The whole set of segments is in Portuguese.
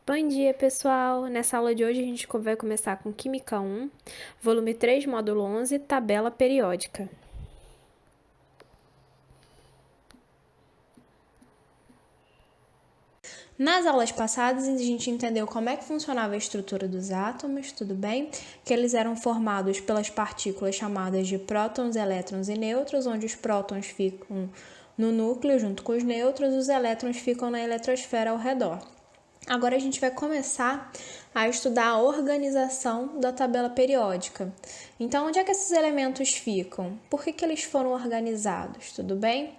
Bom dia, pessoal! Nessa aula de hoje a gente vai começar com Química 1, volume 3, módulo 11, tabela periódica. Nas aulas passadas, a gente entendeu como é que funcionava a estrutura dos átomos, tudo bem? Que eles eram formados pelas partículas chamadas de prótons, elétrons e nêutrons, onde os prótons ficam no núcleo junto com os nêutrons, os elétrons ficam na eletrosfera ao redor. Agora a gente vai começar a estudar a organização da tabela periódica. Então, onde é que esses elementos ficam? Por que eles foram organizados? Tudo bem?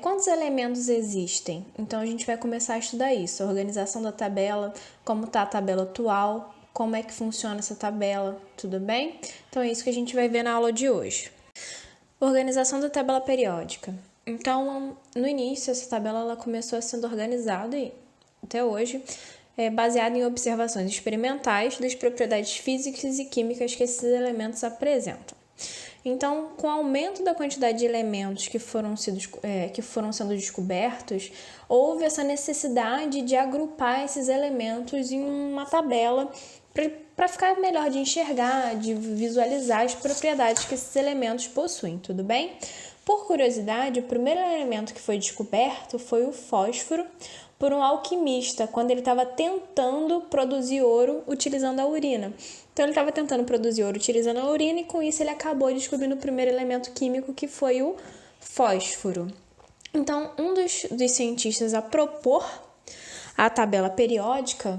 Quantos elementos existem? Então, a gente vai começar a estudar isso. A organização da tabela, como está a tabela atual, como é que funciona essa tabela, tudo bem? Então, é isso que a gente vai ver na aula de hoje. Organização da tabela periódica. Então, no início, essa tabela ela começou sendo organizada até hoje, baseado em observações experimentais das propriedades físicas e químicas que esses elementos apresentam. Então, com o aumento da quantidade de elementos que foram sendo descobertos, houve essa necessidade de agrupar esses elementos em uma tabela para ficar melhor de enxergar, de visualizar as propriedades que esses elementos possuem, tudo bem? Por curiosidade, o primeiro elemento que foi descoberto foi o fósforo, por um alquimista, quando ele estava tentando produzir ouro utilizando a urina. Então, ele estava tentando produzir ouro utilizando a urina e, com isso, ele acabou descobrindo o primeiro elemento químico, que foi o fósforo. Então, um dos cientistas a propor a tabela periódica,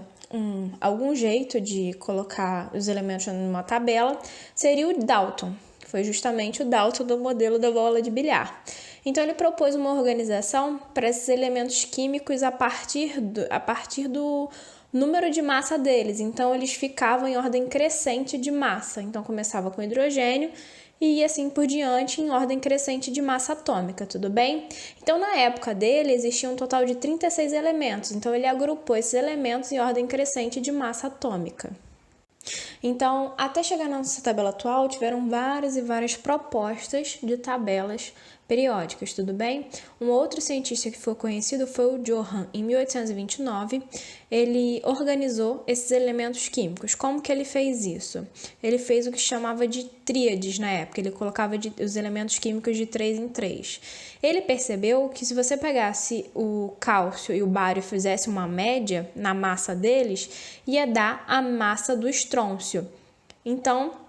algum jeito de colocar os elementos numa tabela, seria o Dalton, que foi justamente o Dalton do modelo da bola de bilhar. Então, ele propôs uma organização para esses elementos químicos a partir do número de massa deles. Então, eles ficavam em ordem crescente de massa. Então, começava com hidrogênio e assim por diante em ordem crescente de massa atômica, tudo bem? Então, na época dele, existia um total de 36 elementos. Então, ele agrupou esses elementos em ordem crescente de massa atômica. Então, até chegar na nossa tabela atual, tiveram várias e várias propostas de tabelas periódicas, tudo bem? Um outro cientista que foi conhecido foi o Johann. Em 1829, ele organizou esses elementos químicos. Como que ele fez isso? Ele fez o que chamava de tríades na época, ele colocava os elementos químicos de 3 em 3. Ele percebeu que se você pegasse o cálcio e o bário e fizesse uma média na massa deles, ia dar a massa do estrôncio. Então,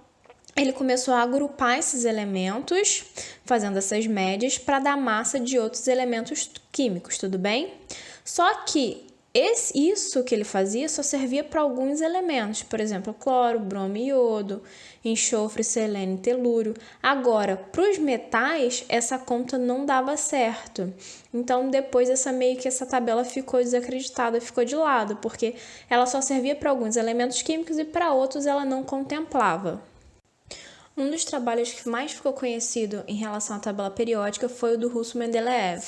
ele começou a agrupar esses elementos, fazendo essas médias, para dar massa de outros elementos químicos, tudo bem? Só que isso que ele fazia só servia para alguns elementos, por exemplo, cloro, bromo e iodo, enxofre, selênio e telúrio. Agora, para os metais, essa conta não dava certo. Então, depois essa tabela ficou desacreditada, ficou de lado, porque ela só servia para alguns elementos químicos e para outros ela não contemplava. Um dos trabalhos que mais ficou conhecido em relação à tabela periódica foi o do russo Mendeleev.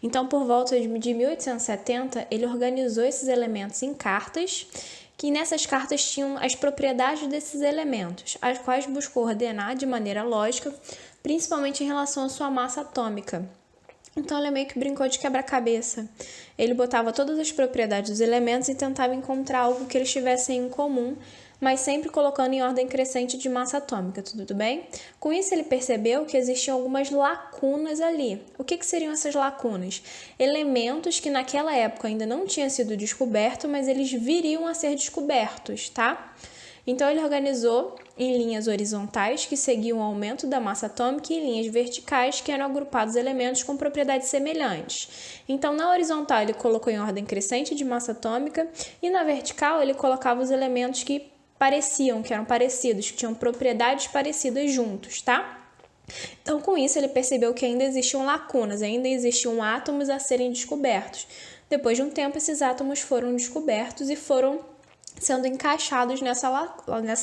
Então, por volta de 1870, ele organizou esses elementos em cartas, que nessas cartas tinham as propriedades desses elementos, as quais buscou ordenar de maneira lógica, principalmente em relação à sua massa atômica. Então, ele meio que brincou de quebra-cabeça. Ele botava todas as propriedades dos elementos e tentava encontrar algo que eles tivessem em comum, mas sempre colocando em ordem crescente de massa atômica, tudo bem? Com isso, ele percebeu que existiam algumas lacunas ali. O que seriam essas lacunas? Elementos que naquela época ainda não tinham sido descobertos, mas eles viriam a ser descobertos, tá? Então, ele organizou em linhas horizontais, que seguiam o aumento da massa atômica, e em linhas verticais, que eram agrupados elementos com propriedades semelhantes. Então, na horizontal, ele colocou em ordem crescente de massa atômica, e na vertical, ele colocava os elementos que eram parecidos, que tinham propriedades parecidas juntos, tá? Então, com isso, ele percebeu que ainda existiam lacunas, ainda existiam átomos a serem descobertos. Depois de um tempo, esses átomos foram descobertos e foram sendo encaixados nessa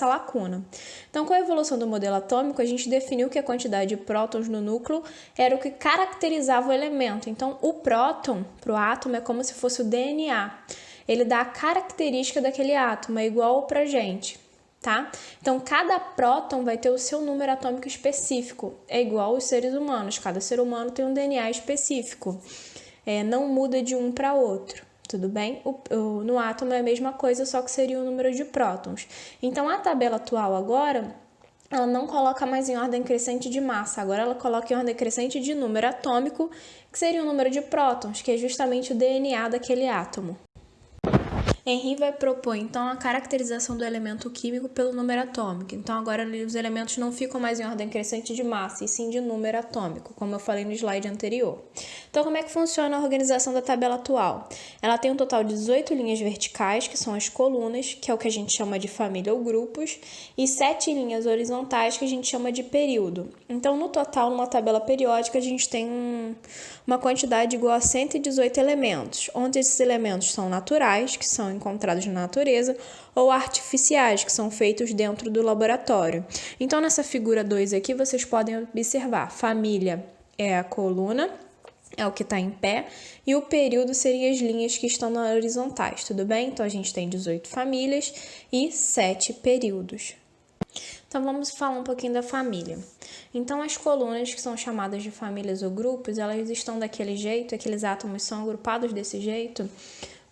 lacuna. Então, com a evolução do modelo atômico, a gente definiu que a quantidade de prótons no núcleo era o que caracterizava o elemento. Então, o próton, para o átomo, é como se fosse o DNA. Ele dá a característica daquele átomo, é igual pra gente, tá? Então, cada próton vai ter o seu número atômico específico, é igual aos seres humanos, cada ser humano tem um DNA específico, não muda de um para outro, tudo bem? No átomo é a mesma coisa, só que seria o número de prótons. Então, a tabela atual agora, ela não coloca mais em ordem crescente de massa, agora ela coloca em ordem crescente de número atômico, que seria o número de prótons, que é justamente o DNA daquele átomo. Henry vai propor, então, a caracterização do elemento químico pelo número atômico. Então, agora os elementos não ficam mais em ordem crescente de massa, e sim de número atômico, como eu falei no slide anterior. Então, como é que funciona a organização da tabela atual? Ela tem um total de 18 linhas verticais, que são as colunas, que é o que a gente chama de família ou grupos, e 7 linhas horizontais, que a gente chama de período. Então, no total, numa tabela periódica, a gente tem uma quantidade igual a 118 elementos, onde esses elementos são naturais, que são encontrados na natureza, ou artificiais, que são feitos dentro do laboratório. Então, nessa figura 2 aqui, vocês podem observar, família é a coluna, é o que está em pé, e o período seria as linhas que estão na horizontais, tudo bem? Então, a gente tem 18 famílias e 7 períodos. Então, vamos falar um pouquinho da família. Então, as colunas, que são chamadas de famílias ou grupos, elas estão daquele jeito, aqueles átomos são agrupados desse jeito,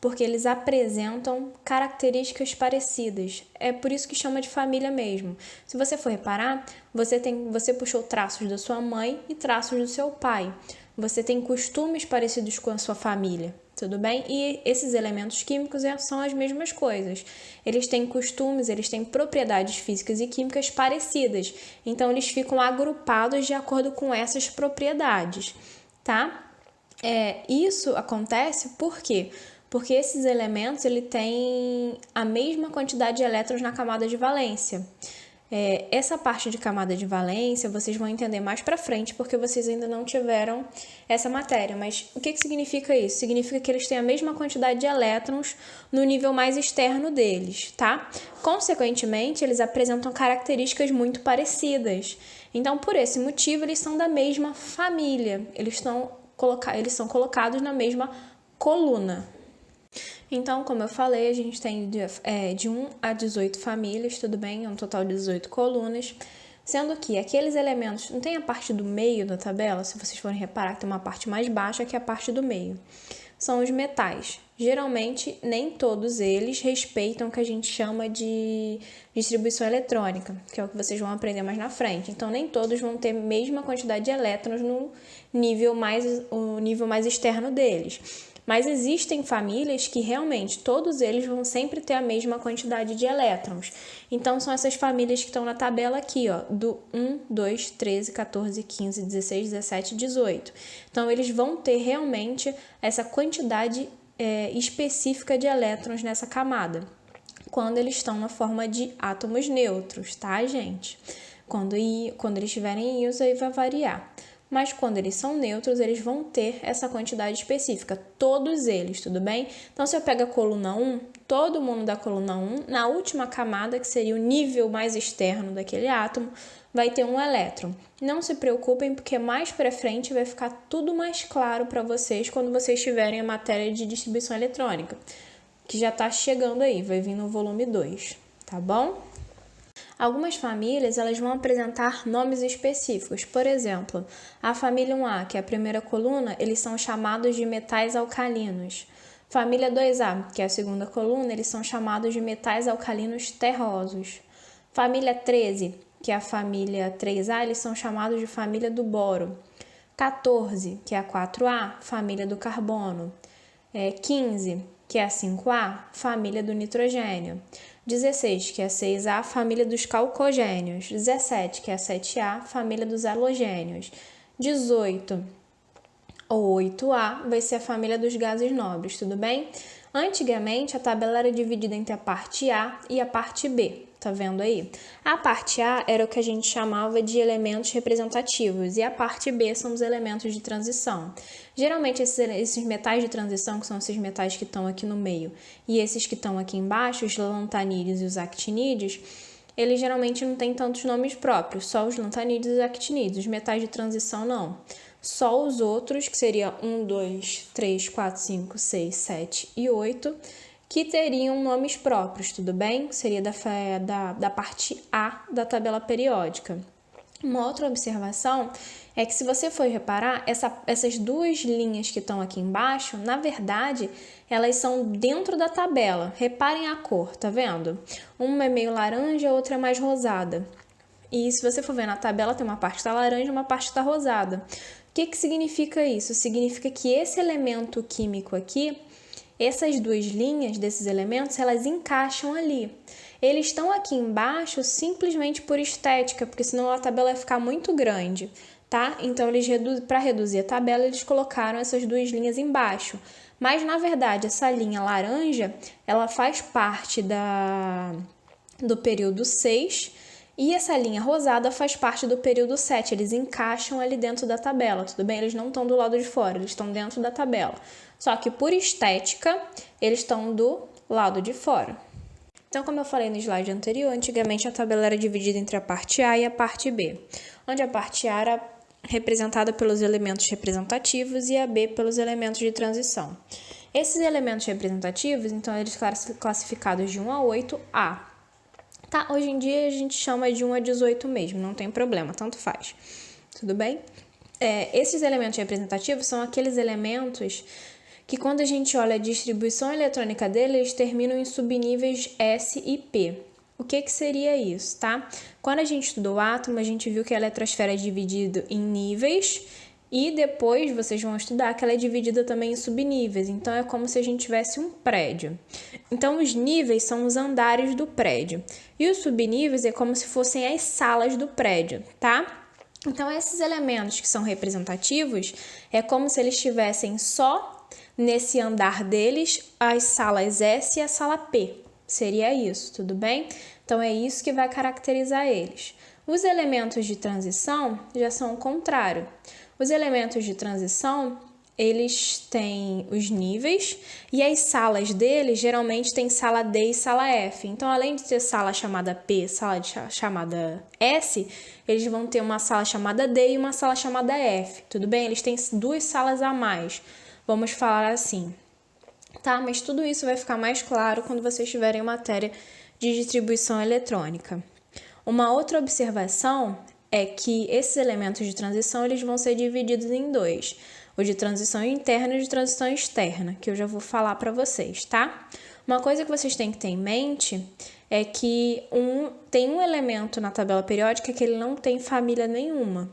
porque eles apresentam características parecidas. É por isso que chama de família mesmo. Se você for reparar, você puxou traços da sua mãe e traços do seu pai. Você tem costumes parecidos com a sua família, tudo bem? E esses elementos químicos são as mesmas coisas. Eles têm costumes, eles têm propriedades físicas e químicas parecidas. Então, eles ficam agrupados de acordo com essas propriedades, tá? Isso acontece por quê? Porque esses elementos têm a mesma quantidade de elétrons na camada de valência. Essa parte de camada de valência vocês vão entender mais para frente, porque vocês ainda não tiveram essa matéria. Mas o que significa isso? Significa que eles têm a mesma quantidade de elétrons no nível mais externo deles, tá? Consequentemente, eles apresentam características muito parecidas. Então, por esse motivo, eles são da mesma família. Eles são colocados na mesma coluna. Então, como eu falei, a gente tem de 1 a 18 famílias, tudo bem? É um total de 18 colunas, sendo que aqueles elementos, não tem a parte do meio da tabela, se vocês forem reparar, tem uma parte mais baixa que é a parte do meio. São os metais. Geralmente, nem todos eles respeitam o que a gente chama de distribuição eletrônica, que é o que vocês vão aprender mais na frente. Então, nem todos vão ter a mesma quantidade de elétrons no nível mais externo deles. Mas existem famílias que realmente todos eles vão sempre ter a mesma quantidade de elétrons. Então, são essas famílias que estão na tabela aqui, ó, do 1, 2, 13, 14, 15, 16, 17 e 18. Então, eles vão ter realmente essa quantidade específica de elétrons nessa camada, quando eles estão na forma de átomos neutros, tá, gente? Quando eles tiverem íons, aí vai variar. Mas quando eles são neutros, eles vão ter essa quantidade específica, todos eles, tudo bem? Então, se eu pego a coluna 1, todo mundo da coluna 1, na última camada, que seria o nível mais externo daquele átomo, vai ter um elétron. Não se preocupem, porque mais para frente vai ficar tudo mais claro para vocês quando vocês tiverem a matéria de distribuição eletrônica, que já está chegando aí, vai vir no volume 2, tá bom? Algumas famílias elas vão apresentar nomes específicos. Por exemplo, a família 1A, que é a primeira coluna, eles são chamados de metais alcalinos. Família 2A, que é a segunda coluna, eles são chamados de metais alcalinos terrosos. Família 13, que é a família 3A, eles são chamados de família do boro. 14, que é a 4A, família do carbono. 15, que é a 5A, família do nitrogênio. 16, que é a 6A, família dos calcogênios. 17, que é a 7A, família dos halogênios. 18, ou 8A, vai ser a família dos gases nobres, tudo bem? Antigamente, a tabela era dividida entre a parte A e a parte B, tá vendo aí? A parte A era o que a gente chamava de elementos representativos e a parte B são os elementos de transição. Geralmente, esses metais de transição, que são esses metais que estão aqui no meio, e esses que estão aqui embaixo, os lantanídeos e os actinídeos, eles geralmente não têm tantos nomes próprios, só os lantanídeos e os actinídeos. Os metais de transição, não. Só os outros, que seria 1, 2, 3, 4, 5, 6, 7 e 8, que teriam nomes próprios, tudo bem? Seria da parte A da tabela periódica. Uma outra observação é que se você for reparar, essas duas linhas que estão aqui embaixo, na verdade, elas são dentro da tabela. Reparem a cor, tá vendo? Uma é meio laranja, a outra é mais rosada. E se você for ver na tabela, tem uma parte que está laranja e uma parte que está rosada. O que significa isso? Significa que esse elemento químico aqui, essas duas linhas desses elementos, elas encaixam ali. Eles estão aqui embaixo simplesmente por estética, porque senão a tabela vai ficar muito grande, tá? Então, para reduzir a tabela, eles colocaram essas duas linhas embaixo. Mas, na verdade, essa linha laranja, ela faz parte do período 6, e essa linha rosada faz parte do período 7, eles encaixam ali dentro da tabela, tudo bem? Eles não estão do lado de fora, eles estão dentro da tabela. Só que por estética, eles estão do lado de fora. Então, como eu falei no slide anterior, antigamente a tabela era dividida entre a parte A e a parte B, onde a parte A era representada pelos elementos representativos e a B pelos elementos de transição. Esses elementos representativos, então, eles classificados de 1 a 8, A. Tá, hoje em dia a gente chama de 1 a 18 mesmo, não tem problema, tanto faz. Tudo bem? Esses elementos representativos são aqueles elementos que quando a gente olha a distribuição eletrônica deles, eles terminam em subníveis S e P. O que seria isso, tá? Quando a gente estudou o átomo, a gente viu que a eletrosfera é dividida em níveis e depois vocês vão estudar que ela é dividida também em subníveis. Então, é como se a gente tivesse um prédio. Então, os níveis são os andares do prédio. E os subníveis é como se fossem as salas do prédio, tá? Então, esses elementos que são representativos é como se eles estivessem só nesse andar deles, as salas S e a sala P. Seria isso, tudo bem? Então, é isso que vai caracterizar eles. Os elementos de transição já são o contrário. Os elementos de transição, eles têm os níveis e as salas deles geralmente tem sala D e sala F. Então, além de ter sala chamada P, sala chamada S, eles vão ter uma sala chamada D e uma sala chamada F, tudo bem? Eles têm duas salas a mais, vamos falar assim, tá? Mas tudo isso vai ficar mais claro quando vocês tiverem matéria de distribuição eletrônica. Uma outra observação é que esses elementos de transição eles vão ser divididos em dois, o de transição interna e o de transição externa, que eu já vou falar para vocês, tá? Uma coisa que vocês têm que ter em mente é que tem um elemento na tabela periódica que ele não tem família nenhuma.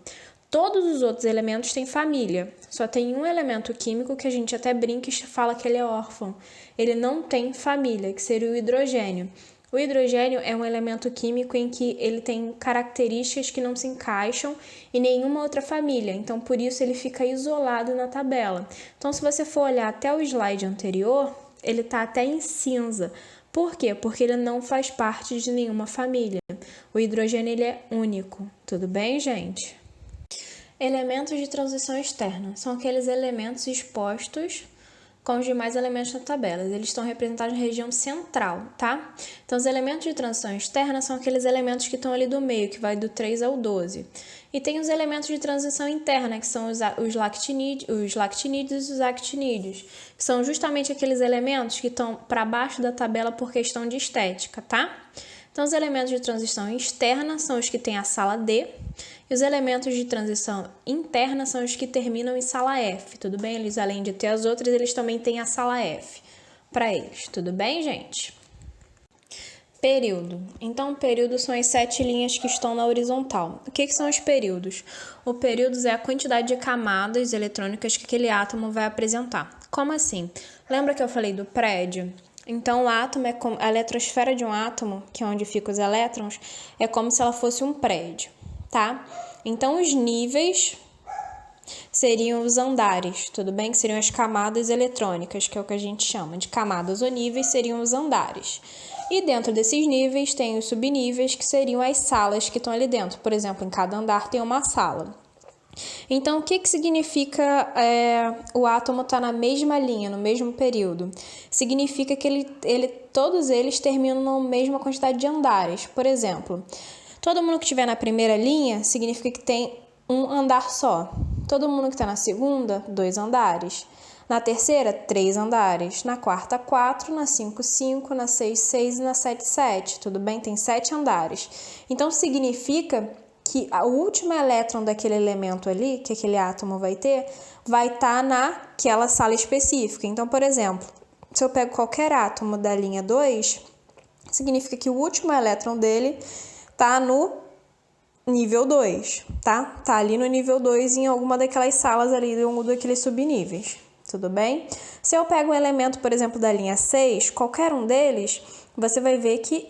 Todos os outros elementos têm família, só tem um elemento químico que a gente até brinca e fala que ele é órfão. Ele não tem família, que seria o hidrogênio. O hidrogênio é um elemento químico em que ele tem características que não se encaixam em nenhuma outra família, então por isso ele fica isolado na tabela. Então, se você for olhar até o slide anterior, ele está até em cinza. Por quê? Porque ele não faz parte de nenhuma família. O hidrogênio ele é único. Tudo bem, gente? Elementos de transição externa são aqueles elementos expostos com os demais elementos da tabela. Eles estão representados na região central, tá? Então, os elementos de transição externa são aqueles elementos que estão ali do meio, que vai do 3 ao 12. E tem os elementos de transição interna, que são os lactinídeos e os actinídeos, que são justamente aqueles elementos que estão para baixo da tabela por questão de estética, tá? Então, os elementos de transição externa são os que têm a sala D, e os elementos de transição interna são os que terminam em sala F, tudo bem? Eles, além de ter as outras, eles também têm a sala F para eles, tudo bem, gente? Período. Então, período são as 7 linhas que estão na horizontal. O que são os períodos? O período é a quantidade de camadas eletrônicas que aquele átomo vai apresentar. Como assim? Lembra que eu falei do prédio? Então, o átomo é como a eletrosfera de um átomo, que é onde ficam os elétrons, é como se ela fosse um prédio, tá? Então, os níveis seriam os andares, tudo bem? Que seriam as camadas eletrônicas, que é o que a gente chama de camadas ou níveis, seriam os andares. E dentro desses níveis tem os subníveis, que seriam as salas que estão ali dentro. Por exemplo, em cada andar tem uma sala. Então, o que significa o átomo estar na mesma linha, no mesmo período? Significa que todos eles terminam na mesma quantidade de andares. Por exemplo, todo mundo que estiver na primeira linha significa que tem um andar só. Todo mundo que está na segunda, 2 andares. Na terceira, 3 andares. Na quarta, 4. Na 5, 5. Na 6, 6. E na 7, 7. Tudo bem? Tem 7 andares. Então, significa que o último elétron daquele elemento ali, que aquele átomo vai ter, vai estar naquela sala específica. Então, por exemplo, se eu pego qualquer átomo da linha 2, significa que o último elétron dele está no nível 2, tá? Tá ali no nível 2 em alguma daquelas salas ali, de algum daqueles subníveis, tudo bem? Se eu pego um elemento, por exemplo, da linha 6, qualquer um deles, você vai ver que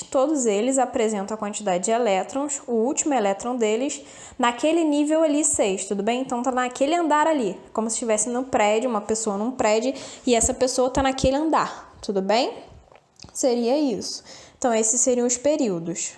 todos eles apresentam a quantidade de elétrons, o último elétron deles, naquele nível ali 6, tudo bem? Então tá naquele andar ali, como se estivesse no prédio, uma pessoa num prédio, e essa pessoa tá naquele andar, tudo bem? Seria isso. Então esses seriam os períodos.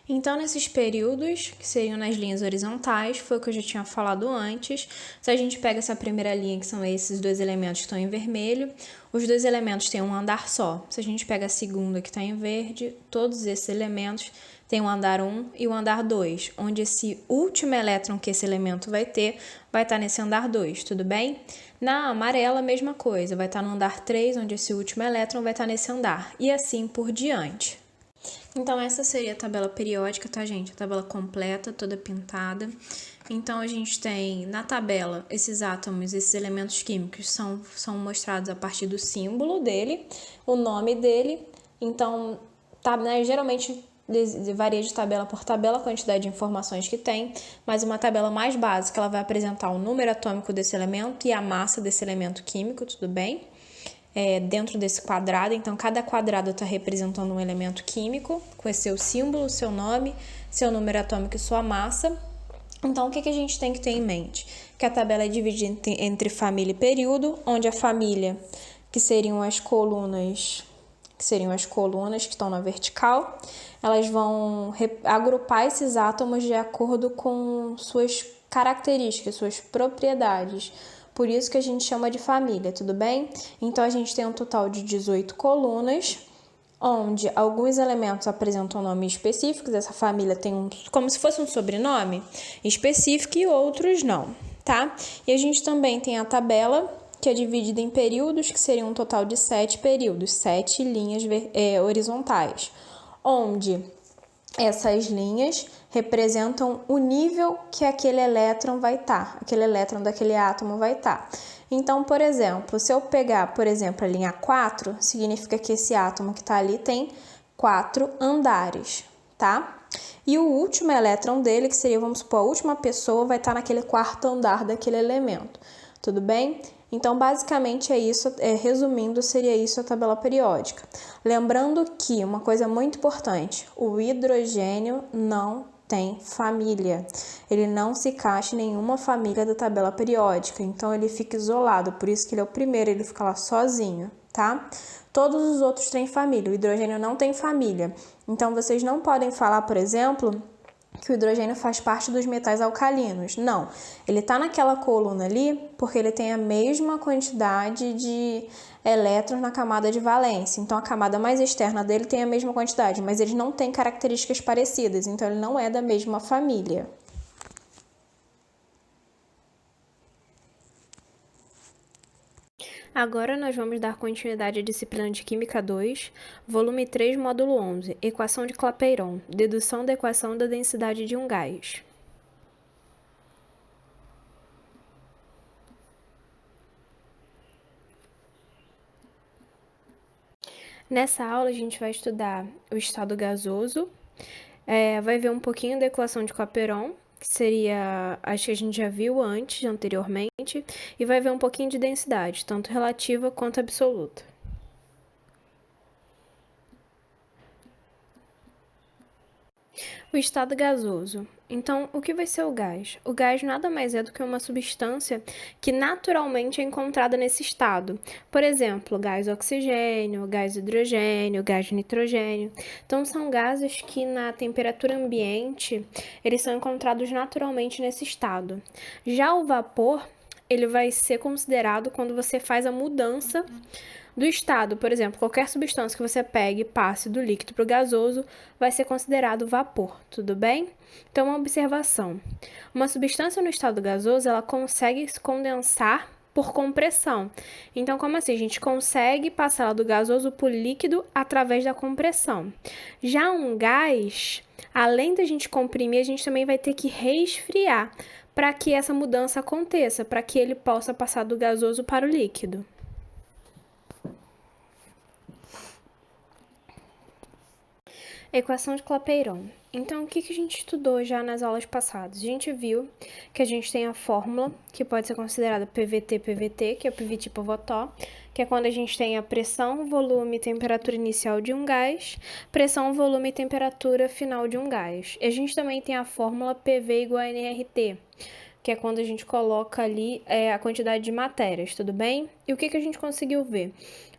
Então, nesses períodos, que seriam nas linhas horizontais, foi o que eu já tinha falado antes. Se a gente pega essa primeira linha, que são esses dois elementos que estão em vermelho, os dois elementos têm um andar só. Se a gente pega a segunda, que está em verde, todos esses elementos têm o andar 1 e o andar 2, onde esse último elétron que esse elemento vai ter, vai estar nesse andar 2, tudo bem? Na amarela, a mesma coisa, vai estar no andar 3, onde esse último elétron vai estar nesse andar, e assim por diante. Então, essa seria a tabela periódica, tá, gente? A tabela completa, toda pintada. Então, a gente tem na tabela esses átomos, esses elementos químicos são mostrados a partir do símbolo dele, o nome dele. Então, tá, né, geralmente varia de tabela por tabela a quantidade de informações que tem, mas uma tabela mais básica, ela vai apresentar o número atômico desse elemento e a massa desse elemento químico, tudo bem? Dentro desse quadrado, então cada quadrado está representando um elemento químico, com esse seu símbolo, seu nome, seu número atômico e sua massa. Então, o que a gente tem que ter em mente? Que a tabela é dividida entre família e período, onde a família, que seriam as colunas que estão na vertical, elas vão agrupar esses átomos de acordo com suas características, suas propriedades. Por isso que a gente chama de família, tudo bem? Então, a gente tem um total de 18 colunas, onde alguns elementos apresentam nomes específicos. Essa família tem como se fosse um sobrenome específico e outros não, tá? E a gente também tem a tabela, que é dividida em períodos, que seriam um total de 7 períodos, 7 linhas horizontais, onde essas linhas representam o nível que aquele elétron vai estar, aquele elétron daquele átomo vai estar. Então, por exemplo, se eu pegar, por exemplo, a linha 4, significa que esse átomo que está ali tem 4 andares, tá? E o último elétron dele, que seria, vamos supor, a última pessoa, vai estar naquele quarto andar daquele elemento, tudo bem? Então, basicamente é isso, resumindo, seria isso a tabela periódica. Lembrando que, uma coisa muito importante, o hidrogênio não tem família. Ele não se encaixa em nenhuma família da tabela periódica, então ele fica isolado, por isso que ele é o primeiro, ele fica lá sozinho, tá? Todos os outros têm família, o hidrogênio não tem família. Então, vocês não podem falar, por exemplo, que o hidrogênio faz parte dos metais alcalinos. Não, ele está naquela coluna ali porque ele tem a mesma quantidade de elétrons na camada de valência. Então, a camada mais externa dele tem a mesma quantidade, mas eles não têm características parecidas, então ele não é da mesma família. Agora nós vamos dar continuidade à disciplina de Química 2, volume 3, módulo 11, Equação de Clapeyron, dedução da equação da densidade de um gás. Nessa aula a gente vai estudar o estado gasoso, vai ver um pouquinho da equação de Clapeyron, que seria, acho que a gente já viu anteriormente, e vai ver um pouquinho de densidade, tanto relativa quanto absoluta. O estado gasoso. Então, o que vai ser o gás? O gás nada mais é do que uma substância que naturalmente é encontrada nesse estado. Por exemplo, gás oxigênio, gás hidrogênio, gás nitrogênio. Então, são gases que na temperatura ambiente, eles são encontrados naturalmente nesse estado. Já o vapor, ele vai ser considerado quando você faz a mudança do estado. Por exemplo, qualquer substância que você pegue e passe do líquido para o gasoso vai ser considerado vapor, tudo bem? Então, uma observação. Uma substância no estado gasoso, ela consegue se condensar por compressão. Então, como assim? A gente consegue passar ela do gasoso para o líquido através da compressão. Já um gás, além da gente comprimir, a gente também vai ter que resfriar para que essa mudança aconteça, para que ele possa passar do gasoso para o líquido. Equação de Clapeyron. Então, o que a gente estudou já nas aulas passadas? A gente viu que a gente tem a fórmula, que pode ser considerada PVT, que é o PVT pivotó, que é quando a gente tem a pressão, volume e temperatura inicial de um gás, pressão, volume e temperatura final de um gás. E a gente também tem a fórmula PV igual a nRT, que é quando a gente coloca ali a quantidade de matérias, tudo bem? E o que a gente conseguiu ver?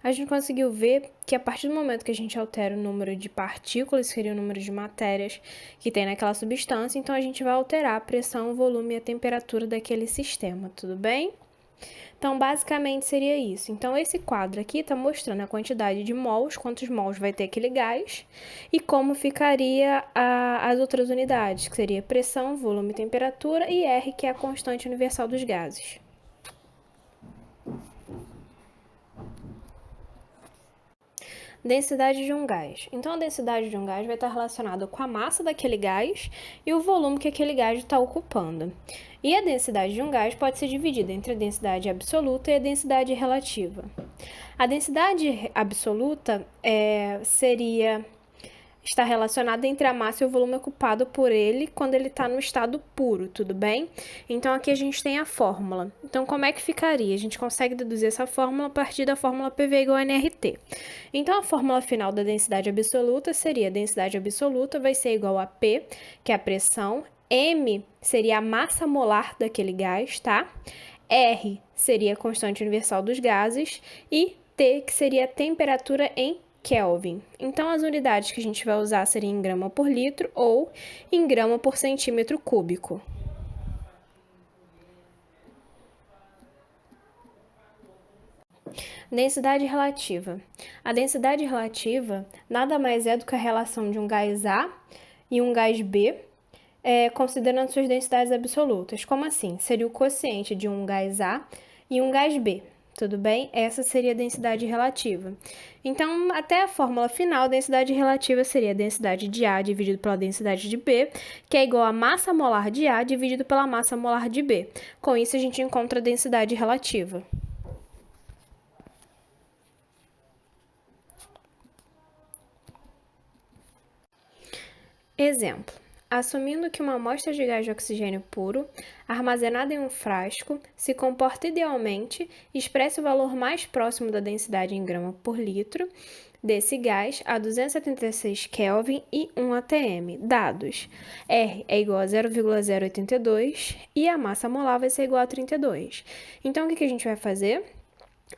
A gente conseguiu ver que a partir do momento que a gente altera o número de partículas, que seria o número de matérias que tem naquela substância, então a gente vai alterar a pressão, o volume e a temperatura daquele sistema, tudo bem? Então, basicamente seria isso. Então, esse quadro aqui está mostrando a quantidade de mols, quantos mols vai ter aquele gás, e como ficaria as outras unidades, que seria pressão, volume, temperatura, e R, que é a constante universal dos gases. Densidade de um gás. Então, a densidade de um gás vai estar relacionada com a massa daquele gás e o volume que aquele gás está ocupando. E a densidade de um gás pode ser dividida entre a densidade absoluta e a densidade relativa. A densidade absoluta está relacionada entre a massa e o volume ocupado por ele quando ele está no estado puro, tudo bem? Então, aqui a gente tem a fórmula. Então, como é que ficaria? A gente consegue deduzir essa fórmula a partir da fórmula PV igual a nRT. Então, a fórmula final da densidade absoluta seria a densidade absoluta vai ser igual a P, que é a pressão, M seria a massa molar daquele gás, tá? R seria a constante universal dos gases e T, que seria a temperatura em Kelvin. Então, as unidades que a gente vai usar seriam em grama por litro ou em grama por centímetro cúbico. Densidade relativa. A densidade relativa nada mais é do que a relação de um gás A e um gás B, considerando suas densidades absolutas. Como assim? Seria o quociente de um gás A e um gás B. Tudo bem? Essa seria a densidade relativa. Então, até a fórmula final, a densidade relativa seria a densidade de A dividido pela densidade de B, que é igual a massa molar de A dividido pela massa molar de B. Com isso, a gente encontra a densidade relativa. Exemplo. Assumindo que uma amostra de gás de oxigênio puro, armazenada em um frasco, se comporta idealmente, expressa o valor mais próximo da densidade em grama por litro desse gás a 276 Kelvin e 1 atm. Dados: R é igual a 0,082 e a massa molar vai ser igual a 32. Então, o que a gente vai fazer?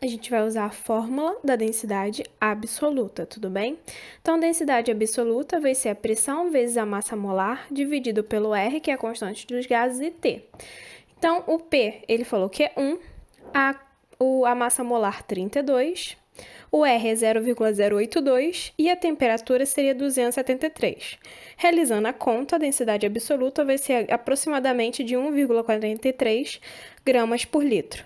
A gente vai usar a fórmula da densidade absoluta, tudo bem? Então, a densidade absoluta vai ser a pressão vezes a massa molar dividido pelo R, que é a constante dos gases, e T. Então, o P, ele falou que é 1, a massa molar 32, o R é 0,082 e a temperatura seria 273. Realizando a conta, a densidade absoluta vai ser aproximadamente de 1,43 gramas por litro.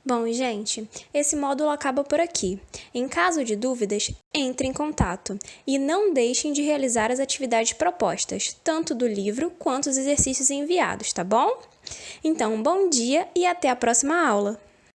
Bom, gente, esse módulo acaba por aqui. Em caso de dúvidas, entre em contato e não deixem de realizar as atividades propostas, tanto do livro quanto os exercícios enviados, tá bom? Então, bom dia e até a próxima aula!